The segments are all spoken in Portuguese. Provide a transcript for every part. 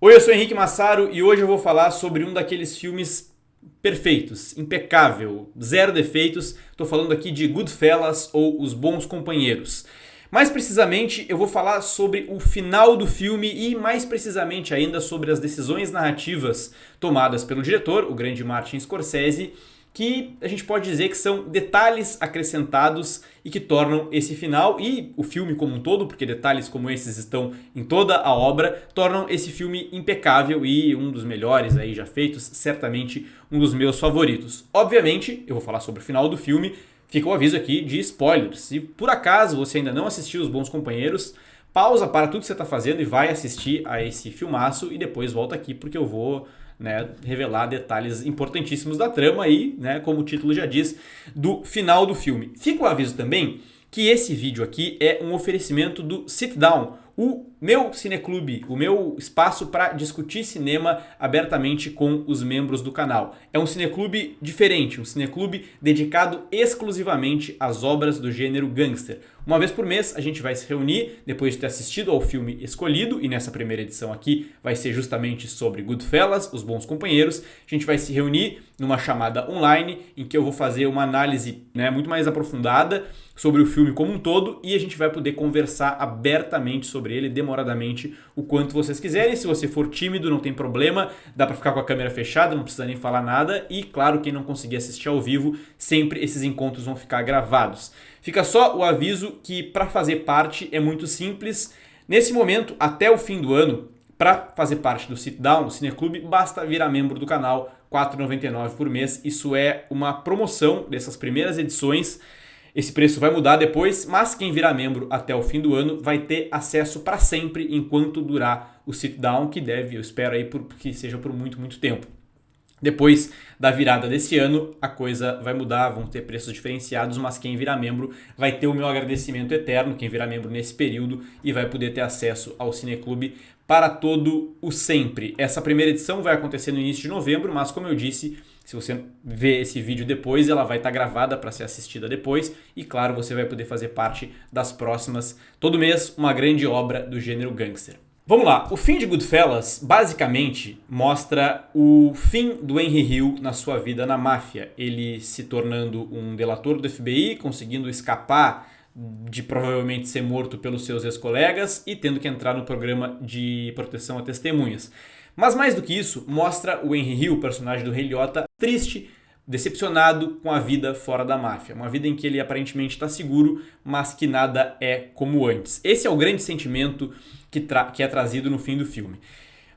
Oi, eu sou Henrique Massaro e hoje eu vou falar sobre um daqueles filmes perfeitos, impecável, zero defeitos. Estou falando aqui de Goodfellas ou Os Bons Companheiros. Mais precisamente, eu vou falar sobre o final do filme e mais precisamente ainda sobre as decisões narrativas tomadas pelo diretor, o grande Martin Scorsese, que a gente pode dizer que são detalhes acrescentados e que tornam esse final e o filme como um todo, porque detalhes como esses estão em toda a obra, tornam esse filme impecável e um dos melhores aí já feitos, certamente um dos meus favoritos. Obviamente, eu vou falar sobre o final do filme, fica o aviso aqui de spoilers. Se por acaso você ainda não assistiu Os Bons Companheiros, pausa para tudo que você está fazendo e vai assistir a esse filmaço e depois volta aqui porque eu vou revelar detalhes importantíssimos da trama e, como o título já diz, do final do filme. Fica o aviso também que esse vídeo aqui é um oferecimento do Sit Down, o meu cineclube, o meu espaço para discutir cinema abertamente com os membros do canal. É um cineclube diferente, um cineclube dedicado exclusivamente às obras do gênero gangster. Uma vez por mês a gente vai se reunir depois de ter assistido ao filme escolhido, e nessa primeira edição aqui vai ser justamente sobre Goodfellas, Os Bons Companheiros. A gente vai se reunir numa chamada online em que eu vou fazer uma análise muito mais aprofundada sobre o filme como um todo e a gente vai poder conversar abertamente sobre ele, demoradamente, o quanto vocês quiserem. Se você for tímido, não tem problema, dá pra ficar com a câmera fechada, não precisa nem falar nada. E claro, quem não conseguir assistir ao vivo, sempre esses encontros vão ficar gravados. Fica só o aviso que para fazer parte é muito simples. Nesse momento, até o fim do ano, para fazer parte do Sit Down, do Cineclube, basta virar membro do canal, R$ 4,99 por mês. Isso é uma promoção dessas primeiras edições. Esse preço vai mudar depois, mas quem virar membro até o fim do ano vai ter acesso para sempre enquanto durar o Sit Down, que deve, eu espero aí que seja por muito, muito tempo. Depois da virada desse ano, a coisa vai mudar, vão ter preços diferenciados, mas quem virar membro vai ter o meu agradecimento eterno, quem virar membro nesse período, e vai poder ter acesso ao Cineclube para todo o sempre. Essa primeira edição vai acontecer no início de novembro, mas como eu disse, se você ver esse vídeo depois, ela vai estar gravada para ser assistida depois. E claro, você vai poder fazer parte das próximas. Todo mês, uma grande obra do gênero gangster. Vamos lá, o fim de Goodfellas basicamente mostra o fim do Henry Hill na sua vida na máfia. Ele se tornando um delator do FBI, conseguindo escapar de provavelmente ser morto pelos seus ex-colegas e tendo que entrar no programa de proteção a testemunhas. Mas mais do que isso, mostra o Henry Hill, o personagem do Ray Liotta, triste, decepcionado com a vida fora da máfia. Uma vida em que ele aparentemente está seguro, mas que nada é como antes. Esse é o grande sentimento que é trazido no fim do filme.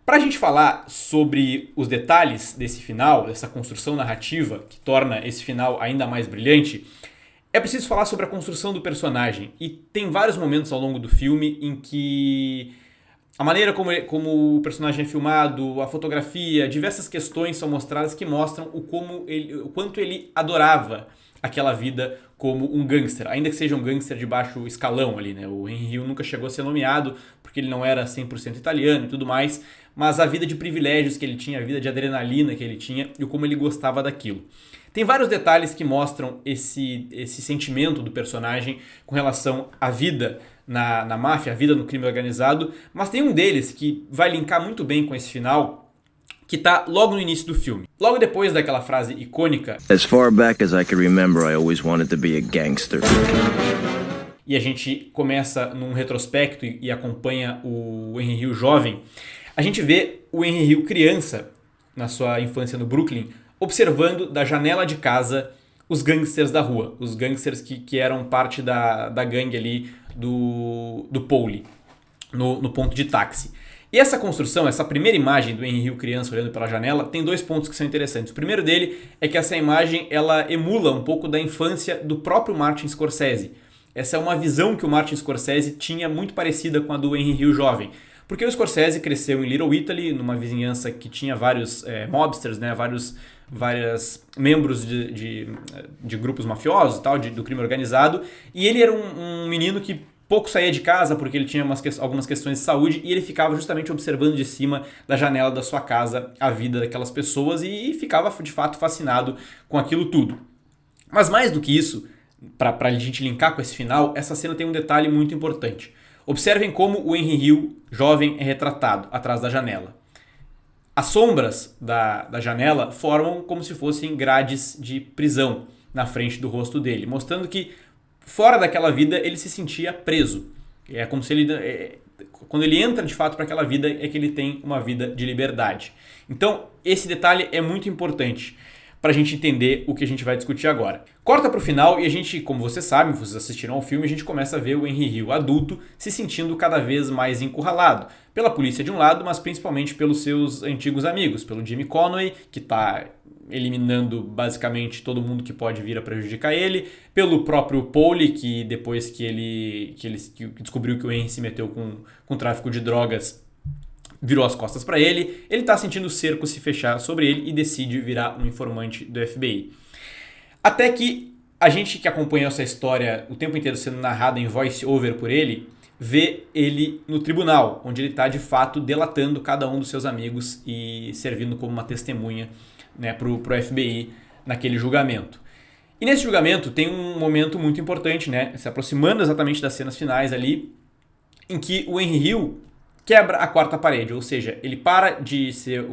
Para a gente falar sobre os detalhes desse final, dessa construção narrativa que torna esse final ainda mais brilhante, é preciso falar sobre a construção do personagem. E tem vários momentos ao longo do filme em que a maneira como o personagem é filmado, a fotografia, diversas questões são mostradas que mostram o quanto ele adorava aquela vida como um gangster, ainda que seja um gangster de baixo escalão ali, né? O Henry Hill nunca chegou a ser nomeado porque ele não era 100% italiano e tudo mais, mas a vida de privilégios que ele tinha, a vida de adrenalina que ele tinha e o como ele gostava daquilo. Tem vários detalhes que mostram esse sentimento do personagem com relação à vida na máfia, a vida no crime organizado, mas tem um deles que vai linkar muito bem com esse final, que tá logo no início do filme. Logo depois daquela frase icônica: As far back as I can remember, I always wanted to be a gangster. E a gente começa num retrospecto e acompanha o Henry Hill jovem. A gente vê o Henry Hill criança, na sua infância no Brooklyn, observando da janela de casa os gangsters da rua, os gangsters que eram parte da gangue ali do Pole, no ponto de táxi. E essa construção, essa primeira imagem do Henry Hill criança olhando pela janela, tem dois pontos que são interessantes. O primeiro dele é que essa imagem ela emula um pouco da infância do próprio Martin Scorsese. Essa é uma visão que o Martin Scorsese tinha muito parecida com a do Henry Hill jovem. Porque o Scorsese cresceu em Little Italy, numa vizinhança que tinha vários mobsters, vários membros de grupos mafiosos, tal, do crime organizado. E ele era um menino que pouco saía de casa porque ele tinha algumas questões de saúde e ele ficava justamente observando de cima da janela da sua casa a vida daquelas pessoas e ficava de fato fascinado com aquilo tudo. Mas mais do que isso, para a gente linkar com esse final, essa cena tem um detalhe muito importante. Observem como o Henry Hill, jovem, é retratado atrás da janela. As sombras da janela formam como se fossem grades de prisão na frente do rosto dele, mostrando que fora daquela vida ele se sentia preso. É como se ele... Quando ele entra de fato para aquela vida é que ele tem uma vida de liberdade. Então, esse detalhe é muito importante para a gente entender o que a gente vai discutir agora. Corta para o final e a gente, como vocês sabem, vocês assistiram ao filme, a gente começa a ver o Henry Hill adulto se sentindo cada vez mais encurralado. Pela polícia de um lado, mas principalmente pelos seus antigos amigos. Pelo Jimmy Conway, que está eliminando basicamente todo mundo que pode vir a prejudicar ele. Pelo próprio Paulie, que depois que descobriu que o Henry se meteu com tráfico de drogas, virou as costas para ele. Ele está sentindo o cerco se fechar sobre ele e decide virar um informante do FBI. Até que a gente que acompanhou essa história o tempo inteiro sendo narrada em voice-over por ele, vê ele no tribunal, onde ele está de fato delatando cada um dos seus amigos e servindo como uma testemunha, né, pro FBI naquele julgamento. E nesse julgamento tem um momento muito importante, né, se aproximando exatamente das cenas finais ali, em que o Henry Hill quebra a quarta parede, ou seja, ele para de ser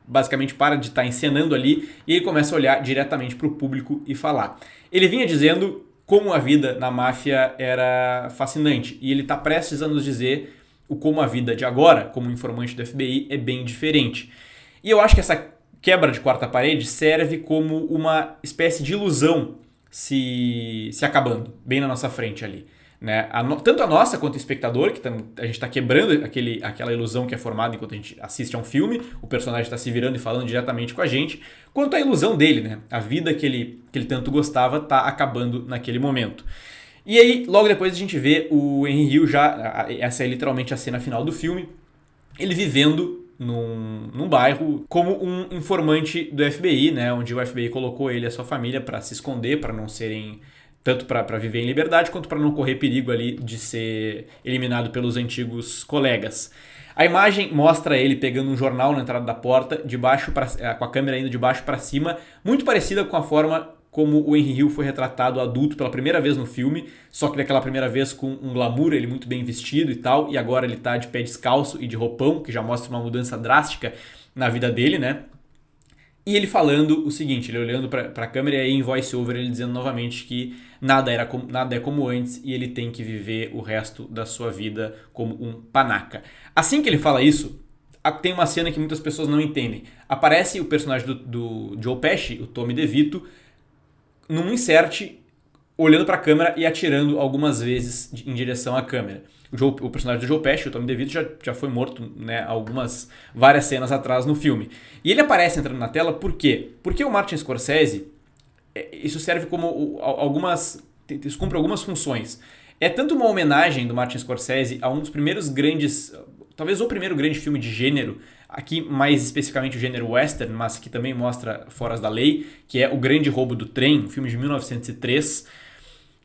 basicamente para de estar encenando ali e ele começa a olhar diretamente para o público e falar. Ele vinha dizendo como a vida na máfia era fascinante e ele está prestes a nos dizer como a vida de agora, como informante do FBI, é bem diferente. E eu acho que essa quebra de quarta parede serve como uma espécie de ilusão se acabando bem na nossa frente ali. Né? Tanto a nossa quanto o espectador, que a gente está quebrando aquela ilusão que é formada enquanto a gente assiste a um filme, o personagem está se virando e falando diretamente com a gente, quanto a ilusão dele, né? A vida que ele tanto gostava está acabando naquele momento. E aí, logo depois a gente vê o Henry Hill essa é literalmente a cena final do filme, ele vivendo num bairro como um informante do FBI, né? Onde o FBI colocou ele e a sua família para se esconder, para não serem... tanto para viver em liberdade, quanto para não correr perigo ali de ser eliminado pelos antigos colegas. A imagem mostra ele pegando um jornal na entrada da porta, com a câmera indo de baixo para cima, muito parecida com a forma como o Henry Hill foi retratado adulto pela primeira vez no filme, só que daquela primeira vez com um glamour, ele muito bem vestido e tal, e agora ele tá de pé descalço e de roupão, que já mostra uma mudança drástica na vida dele, né? E ele falando o seguinte, ele olhando para a câmera e aí em voice-over ele dizendo novamente que nada é como antes e ele tem que viver o resto da sua vida como um panaca. Assim que ele fala isso, tem uma cena que muitas pessoas não entendem. Aparece o personagem do Joe Pesci, o Tommy DeVito, num insert, olhando para a câmera e atirando algumas vezes em direção à câmera. O personagem do Joe Pesci, o Tommy DeVito, já foi morto, né, várias cenas atrás no filme. E ele aparece entrando na tela por quê? Porque o Martin Scorsese, isso serve como isso cumpre algumas funções. É tanto uma homenagem do Martin Scorsese a um dos primeiros grandes, talvez o primeiro grande filme de gênero, aqui mais especificamente o gênero western, mas que também mostra Foras da Lei, que é O Grande Roubo do Trem, um filme de 1903,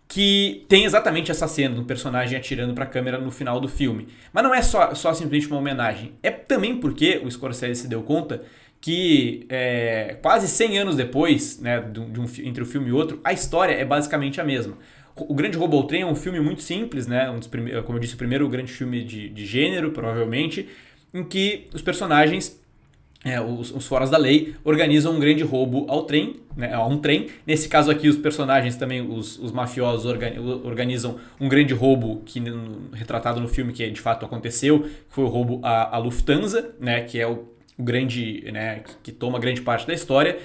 que tem exatamente essa cena do personagem atirando para a câmera no final do filme. Mas não é só simplesmente uma homenagem. É também porque o Scorsese se deu conta que quase 100 anos depois, né, entre um filme e outro, a história é basicamente a mesma. O Grande Roubo ao Trem é um filme muito simples, né, como eu disse, o primeiro grande filme de gênero, provavelmente, em que os personagens, os Foras da Lei, organizam um grande roubo ao trem, né, a um trem. Nesse caso aqui, os personagens também, os mafiosos, organizam um grande roubo retratado no filme que de fato aconteceu, que foi o roubo à Lufthansa, né, que é o grande, né, que toma grande parte da história,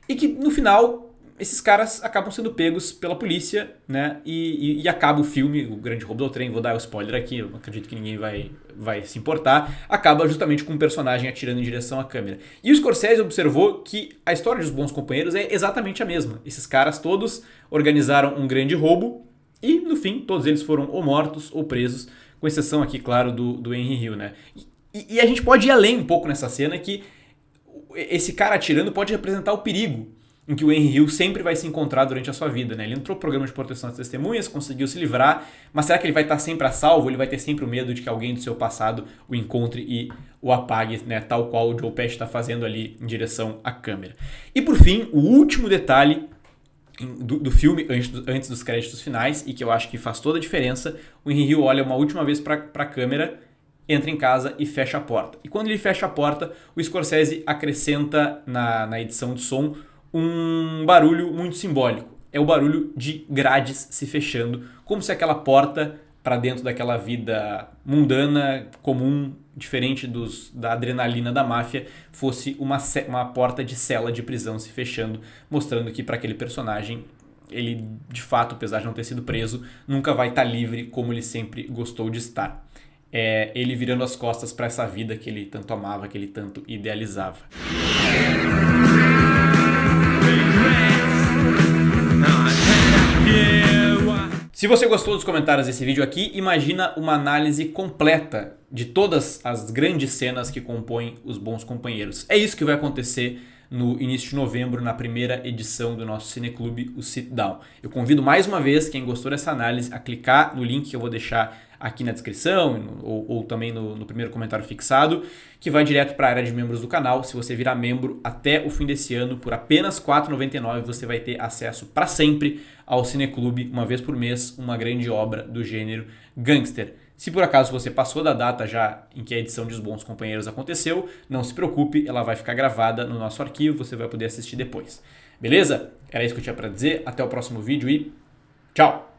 e que no final esses caras acabam sendo pegos pela polícia, né, e acaba o filme, o Grande Roubo do Trem, vou dar o spoiler aqui, eu acredito que ninguém vai se importar, acaba justamente com um personagem atirando em direção à câmera. E o Scorsese observou que a história dos Bons Companheiros é exatamente a mesma. Esses caras todos organizaram um grande roubo e, no fim, todos eles foram ou mortos ou presos, com exceção aqui, claro, do Henry Hill, né. E a gente pode ir além um pouco nessa cena que esse cara atirando pode representar o perigo em que o Henry Hill sempre vai se encontrar durante a sua vida, né? Ele entrou no programa de proteção às testemunhas, conseguiu se livrar, mas será que ele vai estar sempre a salvo? Ele vai ter sempre o medo de que alguém do seu passado o encontre e o apague, né? Tal qual o Joe Pesci está fazendo ali em direção à câmera. E por fim, o último detalhe do filme, antes dos créditos finais, e que eu acho que faz toda a diferença, o Henry Hill olha uma última vez para a câmera entra em casa e fecha a porta. E quando ele fecha a porta, o Scorsese acrescenta na edição de som um barulho muito simbólico. É o barulho de grades se fechando, como se aquela porta para dentro daquela vida mundana, comum, diferente da adrenalina da máfia, fosse uma porta de cela de prisão se fechando, mostrando que para aquele personagem, ele de fato, apesar de não ter sido preso, nunca vai estar livre como ele sempre gostou de estar. É ele virando as costas para essa vida que ele tanto amava, que ele tanto idealizava. Se você gostou dos comentários desse vídeo aqui, imagina uma análise completa de todas as grandes cenas que compõem Os Bons Companheiros. É isso que vai acontecer no início de novembro, na primeira edição do nosso Cineclube, o Sit Down. Eu convido mais uma vez quem gostou dessa análise a clicar no link que eu vou deixar aqui na descrição ou também no primeiro comentário fixado, que vai direto para a área de membros do canal. Se você virar membro até o fim desse ano, por apenas R$ 4,99, você vai ter acesso para sempre ao Cineclube, uma vez por mês, uma grande obra do gênero gangster. Se por acaso você passou da data já em que a edição de Os Bons Companheiros aconteceu, não se preocupe, ela vai ficar gravada no nosso arquivo, você vai poder assistir depois. Beleza? Era isso que eu tinha para dizer, até o próximo vídeo e tchau!